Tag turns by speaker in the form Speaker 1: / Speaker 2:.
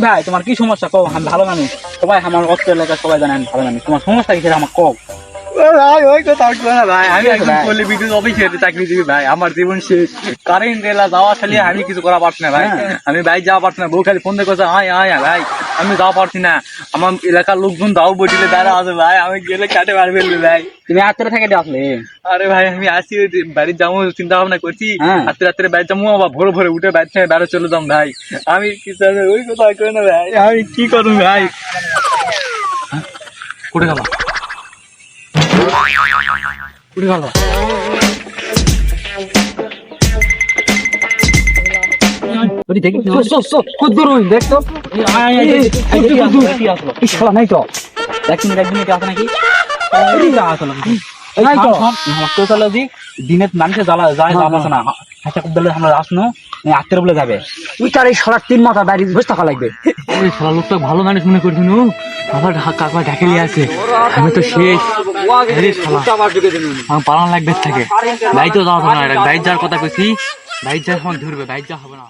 Speaker 1: ভাই তোমার কি সমস্যা কও? আমি ভালো মানুষ, সবাই আমার অত্র এলাকার সবাই জানেন ভালো মানুষ। তোমার সমস্যা কি সেটা আমার কও।
Speaker 2: ভাই ওই কথা উঠলো না ভাই, আমি একজন পল্লী বিদ্যুৎ অফিসে চাকরি দিবি ভাই, আমার জীবন শেষ। কারেন্ট এলা যাওয়া খালি আমি কিছু করা পারছি না ভাই, আমি ভাই যাওয়া পারছি না। বউ খালি ফোন দিয়ে কথা আয় আয় ভাই, আমি যাওয়া পারছি না। আমার এলাকার লোকজন দাও বটিলে দাঁড়া আছে ভাই, আমি গেলে কাটে মারবে ভাই।
Speaker 1: তুমি রাত্রে থেকে আসলে?
Speaker 2: আরে ভাই আমি আসি বাড়ির যাবো চিন্তা ভাবনা করছি, রাত্রে রাত্রে বাইরে যাবো, আবার ভোরে ভোরে উঠে বাইরে থেকে বাইরে চলে যাম ভাই। আমি কি ওই কথা কই না ভাই, আমি কি করবো ভাই।
Speaker 1: কুড়ে গেল কুড়ে গেল দেখি দেখতো নাই তো। এক মিনিট আছে নাকি? দিনে মানুষের জ্বালা যায় জ্বালাছে না, হাঁচা কুদালে আমরা আসনো আত্মের বলে যাবে। তুই তার এই সারা 3 মাথা দাঁড়িয়ে বসে থাকা লাগবে।
Speaker 2: ওই সারা লোকটা ভালো মানুষ মনে করছি নু, আমার কাকা ঢাকেলি আছে, আমি তো শেষ। আমার পালান লাগবে থাকে, বাইক তো যাওয়া হবে না, বাইক যাওয়ার কথা কইছি, বাইক যা ধরবে, বাইক যা হবে না।